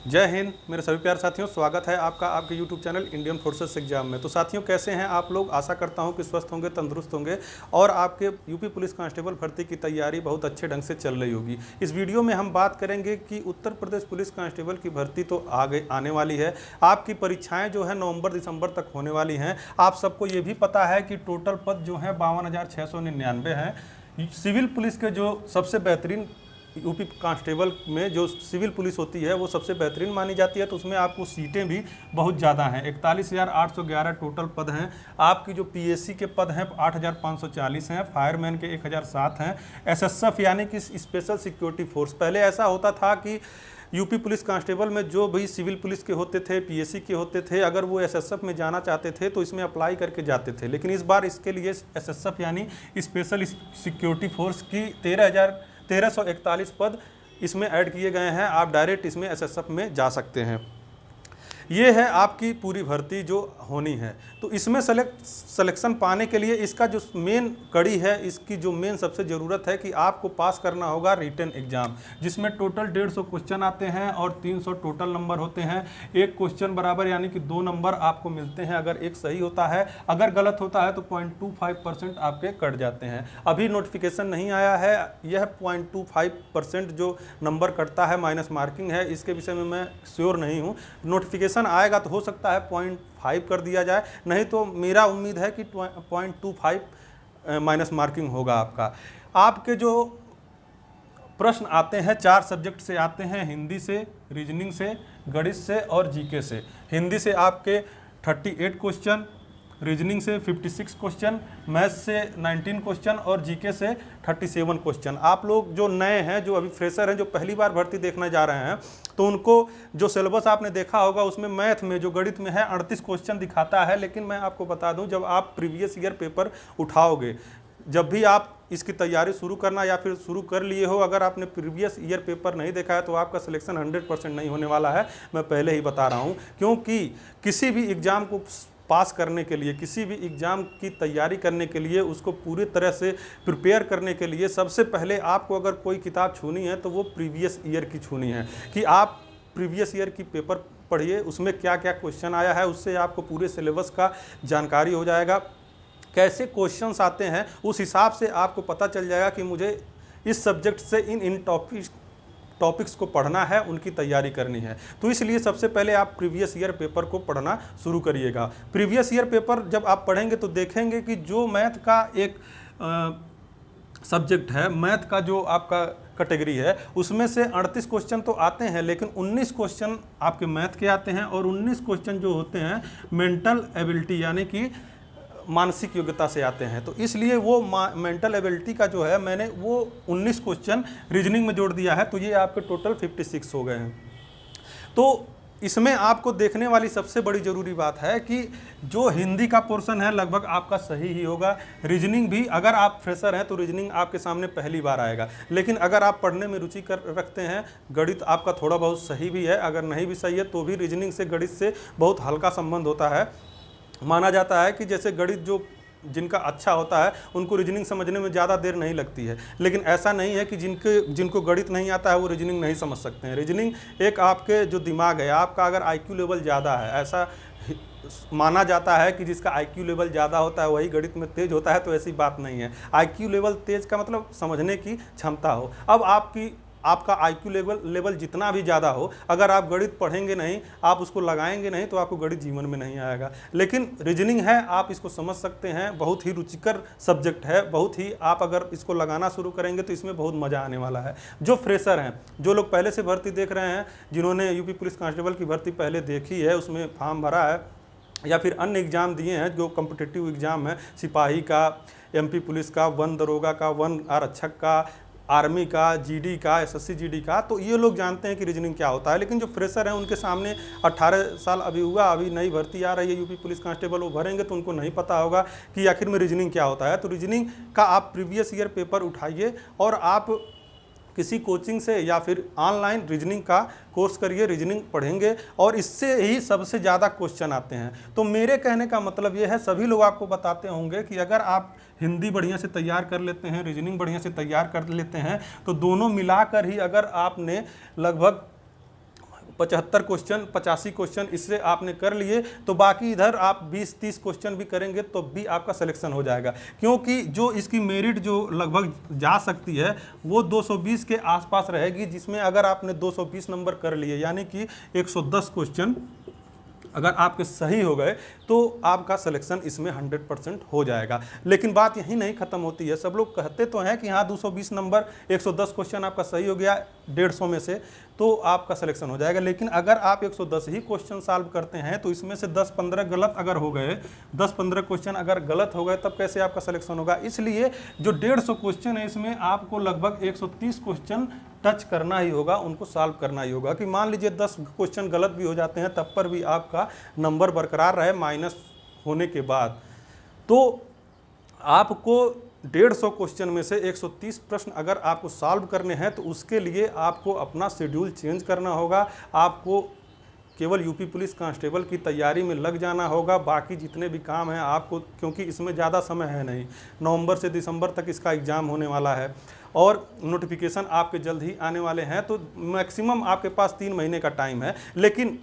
जय हिंद मेरे सभी प्यारे साथियों, स्वागत है आपका आपके YouTube channel Indian forces exam में। तो साथियों, कैसे हैं आप लोग? आशा करता हूं कि स्वस्थ होंगे, तंदुरुस्त होंगे और आपके यूपी पुलिस कांस्टेबल भर्ती की तैयारी बहुत अच्छे ढंग से चल रही होगी। इस वीडियो में हम बात करेंगे कि उत्तर प्रदेश पुलिस कांस्टेबल की भर्ती तो आने वाली है। आपकी परीक्षाएँ जो है नवंबर दिसंबर तक होने वाली हैं। आप सबको ये भी पता है कि टोटल पद जो है 52,699 हैं। सिविल पुलिस के जो सबसे बेहतरीन यूपी कांस्टेबल में जो सिविल पुलिस होती है वो सबसे बेहतरीन मानी जाती है, तो उसमें आपको सीटें भी बहुत ज़्यादा हैं। 41,811 टोटल पद हैं। आपकी जो पीएससी के पद हैं 8,540 हैं, फायरमैन के 1,007 हैं। एसएसएफ यानी कि स्पेशल सिक्योरिटी फोर्स, पहले ऐसा होता था कि यूपी पुलिस कांस्टेबल में जो भी सिविल पुलिस के होते थे, पीएससी के होते थे, अगर वो एसएसएफ में जाना चाहते थे तो इसमें अप्लाई करके जाते थे। लेकिन इस बार इसके लिए एसएसएफ यानी स्पेशल सिक्योरिटी फोर्स की 1341 पद इसमें ऐड किए गए हैं। आप डायरेक्ट इसमें एसएसएफ में जा सकते हैं। ये है आपकी पूरी भर्ती जो होनी है। तो इसमें सिलेक्शन पाने के लिए इसका जो मेन कड़ी है, इसकी जो मेन सबसे ज़रूरत है कि आपको पास करना होगा रिटन एग्ज़ाम, जिसमें टोटल 150 क्वेश्चन आते हैं और 300 टोटल नंबर होते हैं। एक क्वेश्चन बराबर यानी कि 2 नंबर आपको मिलते हैं अगर एक सही होता है। अगर गलत होता है तो 0.25% आपके कट जाते हैं। अभी नोटिफिकेशन नहीं आया है। यह 0.25% जो नंबर कटता है माइनस मार्किंग है, इसके विषय में मैं श्योर नहीं हूँ। नोटिफिकेशन आएगा तो हो सकता है 0.5 कर दिया जाए, नहीं तो मेरा उम्मीद है कि 0.25 माइनस मार्किंग होगा आपका। आपके जो प्रश्न आते हैं 4 सब्जेक्ट से आते हैं, हिंदी से, रीजनिंग से, गणित से और जीके से। हिंदी से आपके 38 क्वेश्चन, रीजनिंग से 56 क्वेश्चन, मैथ्स से 19 क्वेश्चन और जीके से 37 क्वेश्चन। आप लोग जो नए हैं, जो अभी फ्रेशर हैं, जो पहली बार भर्ती देखने जा रहे हैं, तो उनको जो सिलेबस आपने देखा होगा उसमें मैथ में जो गणित में है 38 क्वेश्चन दिखाता है। लेकिन मैं आपको बता दूं, जब आप प्रीवियस ईयर पेपर उठाओगे, जब भी आप इसकी तैयारी शुरू करना या फिर शुरू कर लिए हो, अगर आपने प्रीवियस ईयर पेपर नहीं देखा है तो आपका सिलेक्शन 100% नहीं होने वाला है। मैं पहले ही बता रहा हूँ, क्योंकि किसी भी एग्ज़ाम को पास करने के लिए, किसी भी एग्ज़ाम की तैयारी करने के लिए, उसको पूरी तरह से प्रिपेयर करने के लिए सबसे पहले आपको अगर कोई किताब छूनी है तो वो प्रीवियस ईयर की छूनी है। कि आप प्रीवियस ईयर की पेपर पढ़िए, उसमें क्या क्या क्वेश्चन आया है, उससे आपको पूरे सिलेबस का जानकारी हो जाएगा। कैसे क्वेश्चंस आते हैं उस हिसाब से आपको पता चल जाएगा कि मुझे इस सब्जेक्ट से इन टॉपिक्स को पढ़ना है, उनकी तैयारी करनी है। तो इसलिए सबसे पहले आप प्रीवियस ईयर पेपर को पढ़ना शुरू करिएगा। प्रीवियस ईयर पेपर जब आप पढ़ेंगे तो देखेंगे कि जो मैथ का एक सब्जेक्ट है, मैथ का जो आपका कैटेगरी है, उसमें से 38 क्वेश्चन तो आते हैं, लेकिन 19 क्वेश्चन आपके मैथ के आते हैं और 19 क्वेश्चन जो होते हैं मेंटल एबिलिटी यानी कि मानसिक योग्यता से आते हैं। तो इसलिए वो मेंटल एबिलिटी का जो है, मैंने वो 19 क्वेश्चन रीजनिंग में जोड़ दिया है, तो ये आपके टोटल 56 हो गए हैं। तो इसमें आपको देखने वाली सबसे बड़ी ज़रूरी बात है कि जो हिंदी का पोर्शन है लगभग आपका सही ही होगा। रीजनिंग भी, अगर आप फ्रेशर हैं तो रीजनिंग आपके सामने पहली बार आएगा, लेकिन अगर आप पढ़ने में रुचि रखते हैं, गणित आपका थोड़ा बहुत सही भी है, अगर नहीं भी सही है तो भी रीजनिंग से गणित से बहुत हल्का संबंध होता है। माना जाता है कि जैसे गणित जो जिनका अच्छा होता है उनको रीजनिंग समझने में ज़्यादा देर नहीं लगती है, लेकिन ऐसा नहीं है कि जिनको गणित नहीं आता है वो रीजनिंग नहीं समझ सकते हैं। रीजनिंग एक आपके जो दिमाग है, आपका अगर आईक्यू लेवल ज़्यादा है, ऐसा माना जाता है कि जिसका आईक्यू लेवल ज़्यादा होता है वही गणित में तेज होता है, तो ऐसी बात नहीं है। आईक्यू लेवल तेज का मतलब समझने की क्षमता हो। अब आपका आईक्यू लेवल जितना भी ज़्यादा हो, अगर आप गणित पढ़ेंगे नहीं, आप उसको लगाएंगे नहीं, तो आपको गणित जीवन में नहीं आएगा। लेकिन रीजनिंग है, आप इसको समझ सकते हैं, बहुत ही रुचिकर सब्जेक्ट है, बहुत ही, आप अगर इसको लगाना शुरू करेंगे तो इसमें बहुत मज़ा आने वाला है। जो फ्रेशर हैं, जो लोग पहले से भर्ती देख रहे हैं, जिन्होंने यूपी पुलिस कांस्टेबल की भर्ती पहले देखी है, उसमें फॉर्म भरा है या फिर अन्य एग्ज़ाम दिए हैं, जो कॉम्पिटिटिव एग्ज़ाम है, सिपाही का, एमपी पुलिस का, वन दरोगा का, वन आरक्षक का, आर्मी का, जीडी का, एसएससी जीडी का, तो ये लोग जानते हैं कि रीजनिंग क्या होता है। लेकिन जो फ्रेशर हैं उनके सामने 18 साल अभी हुआ, अभी नई भर्ती आ रही है यूपी पुलिस कांस्टेबल, वो भरेंगे तो उनको नहीं पता होगा कि आखिर में रीजनिंग क्या होता है। तो रीजनिंग का आप प्रीवियस ईयर पेपर उठाइए और आप किसी कोचिंग से या फिर ऑनलाइन रीजनिंग का कोर्स करिए, रीजनिंग पढ़ेंगे और इससे ही सबसे ज़्यादा क्वेश्चन आते हैं। तो मेरे कहने का मतलब ये है, सभी लोग आपको बताते होंगे कि अगर आप हिंदी बढ़िया से तैयार कर लेते हैं, रीजनिंग बढ़िया से तैयार कर लेते हैं, तो दोनों मिलाकर ही अगर आपने लगभग 75 क्वेश्चन 85 क्वेश्चन इससे आपने कर लिए तो बाकी इधर आप 20-30 क्वेश्चन भी करेंगे तो भी आपका सिलेक्शन हो जाएगा, क्योंकि जो इसकी मेरिट जो लगभग जा सकती है वो 220 के आसपास रहेगी, जिसमें अगर आपने 220 नंबर कर लिए यानी कि 110 क्वेश्चन अगर आपके सही हो गए तो आपका सिलेक्शन इसमें 100% हो जाएगा। लेकिन बात यहीं नहीं खत्म होती है। सब लोग कहते तो हैं कि हाँ 220 नंबर 110 क्वेश्चन आपका सही हो गया 150 में से तो आपका सिलेक्शन हो जाएगा, लेकिन अगर आप 110 ही क्वेश्चन सॉल्व करते हैं तो इसमें से 10-15 गलत अगर हो गए, 10-15 क्वेश्चन अगर गलत हो गए तब कैसे आपका सिलेक्शन होगा। इसलिए जो 150 क्वेश्चन है इसमें आपको लगभग 130 क्वेश्चन टच करना ही होगा, उनको सॉल्व करना ही होगा। कि मान लीजिए 10 क्वेश्चन गलत भी हो जाते हैं तब पर भी आपका नंबर बरकरार रहे माइनस होने के बाद, तो आपको 150 क्वेश्चन में से 130 प्रश्न अगर आपको सॉल्व करने हैं तो उसके लिए आपको अपना शेड्यूल चेंज करना होगा। आपको केवल यूपी पुलिस कांस्टेबल की तैयारी में लग जाना होगा। बाकी जितने भी काम हैं आपको, क्योंकि इसमें ज़्यादा समय है नहीं, नवंबर से दिसंबर तक इसका एग्ज़ाम होने वाला है और नोटिफिकेशन आपके जल्द ही आने वाले हैं, तो मैक्सिमम आपके पास 3 महीने का टाइम है। लेकिन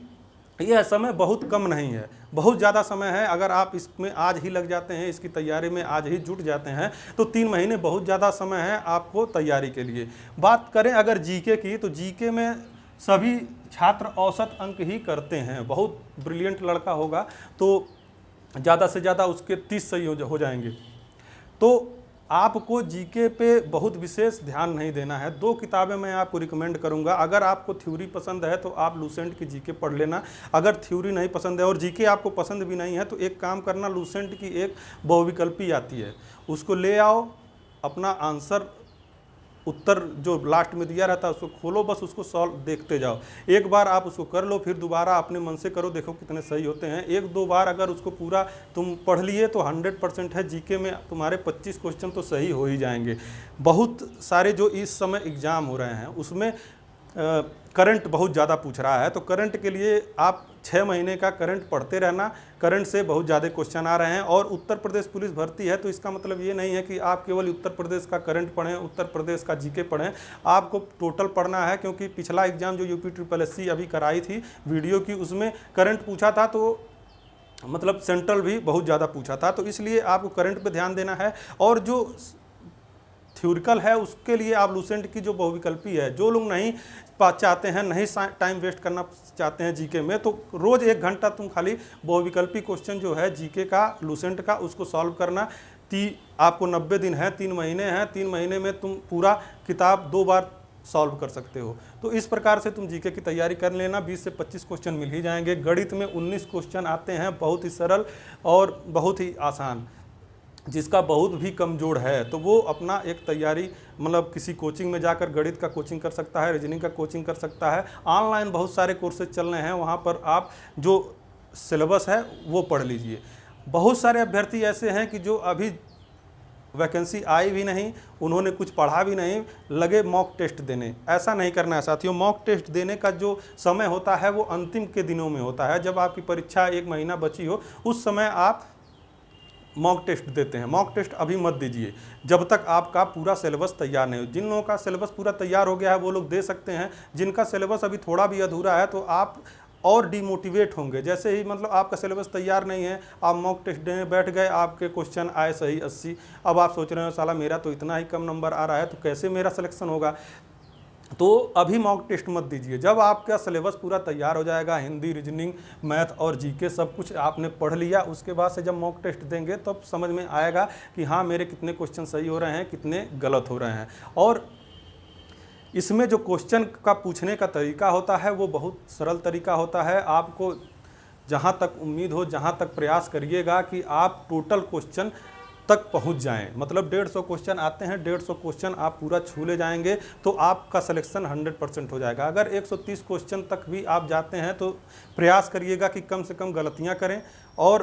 यह समय बहुत कम नहीं है, बहुत ज़्यादा समय है। अगर आप इसमें आज ही लग जाते हैं, इसकी तैयारी में आज ही जुट जाते हैं तो 3 महीने बहुत ज़्यादा समय है आपको तैयारी के लिए। बात करें अगर जीके की, तो जीके में सभी छात्र औसत अंक ही करते हैं। बहुत ब्रिलियंट लड़का होगा तो ज़्यादा से ज़्यादा उसके 30 सही हो जाएंगे। तो आपको जीके पे बहुत विशेष ध्यान नहीं देना है। 2 किताबें मैं आपको रिकमेंड करूंगा। अगर आपको थ्योरी पसंद है तो आप लूसेंट की जीके पढ़ लेना। अगर थ्योरी नहीं पसंद है और जीके आपको पसंद भी नहीं है तो एक काम करना, लूसेंट की एक बहुविकल्पी आती है उसको ले आओ, अपना आंसर उत्तर जो लास्ट में दिया रहता है उसको खोलो, बस उसको सॉल्व देखते जाओ। एक बार आप उसको कर लो, फिर दोबारा अपने मन से करो, देखो कितने सही होते हैं। 1-2 बार अगर उसको पूरा तुम पढ़ लिए तो 100% है जीके में तुम्हारे 25 क्वेश्चन तो सही हो ही जाएंगे। बहुत सारे जो इस समय एग्ज़ाम हो रहे हैं उसमें करंट बहुत ज़्यादा पूछ रहा है, तो करंट के लिए आप 6 महीने का करंट पढ़ते रहना। करंट से बहुत ज़्यादा क्वेश्चन आ रहे हैं और उत्तर प्रदेश पुलिस भर्ती है तो इसका मतलब ये नहीं है कि आप केवल उत्तर प्रदेश का करंट पढ़ें, उत्तर प्रदेश का जीके पढ़ें, आपको टोटल पढ़ना है। क्योंकि पिछला एग्ज़ाम जो UPSSC अभी कराई थी वीडियो की, उसमें करंट पूछा था तो मतलब सेंट्रल भी बहुत ज़्यादा पूछा था, तो इसलिए आपको करंट पे ध्यान देना है। और जो थ्योरिकल है उसके लिए आप लूसेंट की जो बहुविकल्पी है, जो लोग नहीं चाहते हैं, नहीं टाइम वेस्ट करना चाहते हैं जीके में, तो रोज़ 1 घंटा तुम खाली बहुविकल्पी क्वेश्चन जो है जीके का लूसेंट का उसको सॉल्व करना। आपको 90 दिन है, 3 महीने हैं, 3 महीने में तुम पूरा किताब 2 बार सॉल्व कर सकते हो। तो इस प्रकार से तुम जीके की तैयारी कर लेना। 20 से 25 क्वेश्चन मिल ही जाएंगे। गणित में 19 क्वेश्चन आते हैं, बहुत ही सरल और बहुत ही आसान। जिसका बहुत भी कमज़ोर है तो वो अपना एक तैयारी मतलब किसी कोचिंग में जाकर गणित का कोचिंग कर सकता है, रीजनिंग का कोचिंग कर सकता है। ऑनलाइन बहुत सारे कोर्सेज चल रहे हैं, वहाँ पर आप जो सिलेबस है वो पढ़ लीजिए। बहुत सारे अभ्यर्थी ऐसे हैं कि जो अभी वैकेंसी आई भी नहीं, उन्होंने कुछ पढ़ा भी नहीं, लगे मॉक टेस्ट देने। ऐसा नहीं करना है साथियों। मॉक टेस्ट देने का जो समय होता है वो अंतिम के दिनों में होता है, जब आपकी परीक्षा 1 महीना बची हो उस समय आप मॉक टेस्ट देते हैं। मॉक टेस्ट अभी मत दीजिए जब तक आपका पूरा सिलेबस तैयार नहीं हो। जिन लोगों का सिलेबस पूरा तैयार हो गया है वो लोग दे सकते हैं, जिनका सिलेबस अभी थोड़ा भी अधूरा है तो आप और डिमोटिवेट होंगे। जैसे ही मतलब आपका सिलेबस तैयार नहीं है, आप मॉक टेस्ट देने बैठ गए, आपके क्वेश्चन आए सही 80, अब आप सोच रहे हो साला मेरा तो इतना ही कम नंबर आ रहा है तो कैसे मेरा सिलेक्शन होगा। तो अभी मॉक टेस्ट मत दीजिए। जब आपका सिलेबस पूरा तैयार हो जाएगा, हिंदी, रीजनिंग, मैथ और जीके सब कुछ आपने पढ़ लिया, उसके बाद से जब मॉक टेस्ट देंगे तब तो समझ में आएगा कि हाँ मेरे कितने क्वेश्चन सही हो रहे हैं, कितने गलत हो रहे हैं। और इसमें जो क्वेश्चन का पूछने का तरीका होता है वो बहुत सरल तरीका होता है। आपको जहाँ तक उम्मीद हो, जहाँ तक प्रयास करिएगा कि आप टोटल क्वेश्चन तक पहुंच जाएं। मतलब 150 क्वेश्चन आते हैं, 150 क्वेश्चन आप पूरा छू ले जाएंगे तो आपका सिलेक्शन 100% हो जाएगा। अगर 130 क्वेश्चन तक भी आप जाते हैं तो प्रयास करिएगा कि कम से कम गलतियां करें। और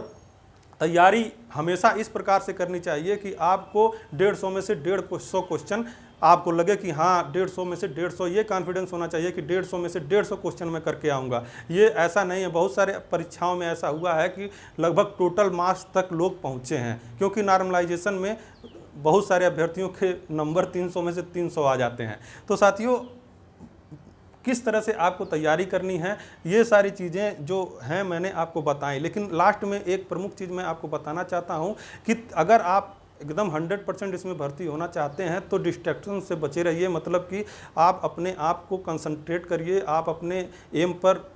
तैयारी हमेशा इस प्रकार से करनी चाहिए कि आपको 150 में से 150 क्वेश्चन आपको लगे कि हाँ 150 में से 150, ये कॉन्फिडेंस होना चाहिए कि 150 में से 150 क्वेश्चन मैं करके आऊँगा। ये ऐसा नहीं है, बहुत सारे परीक्षाओं में ऐसा हुआ है कि लगभग टोटल मार्क्स तक लोग पहुँचे हैं, क्योंकि नॉर्मलाइजेशन में बहुत सारे अभ्यर्थियों के नंबर 300 में से 300 आ जाते हैं। तो साथियों किस तरह से आपको तैयारी करनी है, ये सारी चीज़ें जो हैं मैंने आपको बताई। लेकिन लास्ट में एक प्रमुख चीज़ मैं आपको बताना चाहता हूँ कि अगर आप एकदम 100% इसमें भर्ती होना चाहते हैं तो डिस्ट्रैक्शन से बचे रहिए। मतलब कि आप अपने आप को कंसंट्रेट करिए, आप अपने एम पर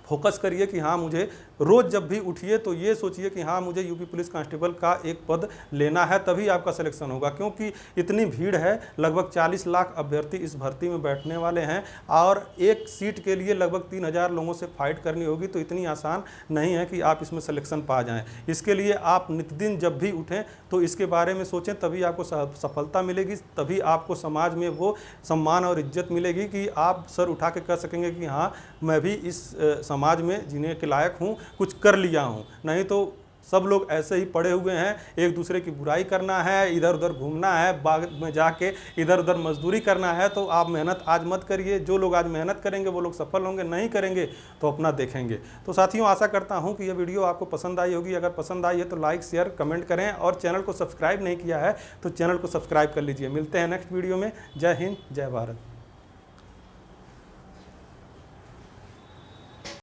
फोकस करिए कि हाँ मुझे रोज़ जब भी उठिए तो ये सोचिए कि हाँ मुझे यूपी पुलिस कांस्टेबल का एक पद लेना है, तभी आपका सिलेक्शन होगा। क्योंकि इतनी भीड़ है, लगभग 40 लाख अभ्यर्थी इस भर्ती में बैठने वाले हैं और एक सीट के लिए लगभग 3000 लोगों से फाइट करनी होगी। तो इतनी आसान नहीं है कि आप इसमें सिलेक्शन पा जाएं। इसके लिए आप नित्यदिन जब भी उठें तो इसके बारे में सोचें, तभी आपको सफलता मिलेगी, तभी आपको समाज में वो सम्मान और इज्जत मिलेगी कि आप सर उठा के कह सकेंगे कि हाँ मैं भी इस समाज में जीने के लायक हूँ, कुछ कर लिया हूँ। नहीं तो सब लोग ऐसे ही पड़े हुए हैं, एक दूसरे की बुराई करना है, इधर उधर घूमना है, बाग में जाके इधर उधर मजदूरी करना है। तो आप मेहनत आज मत करिए। जो लोग आज मेहनत करेंगे वो लोग सफल होंगे, नहीं करेंगे तो अपना देखेंगे। तो साथियों, आशा करता हूँ कि यह वीडियो आपको पसंद आई होगी। अगर पसंद आई है तो लाइक शेयर कमेंट करें, और चैनल को सब्सक्राइब नहीं किया है तो चैनल को सब्सक्राइब कर लीजिए। मिलते हैं नेक्स्ट वीडियो में। जय हिंद, जय भारत।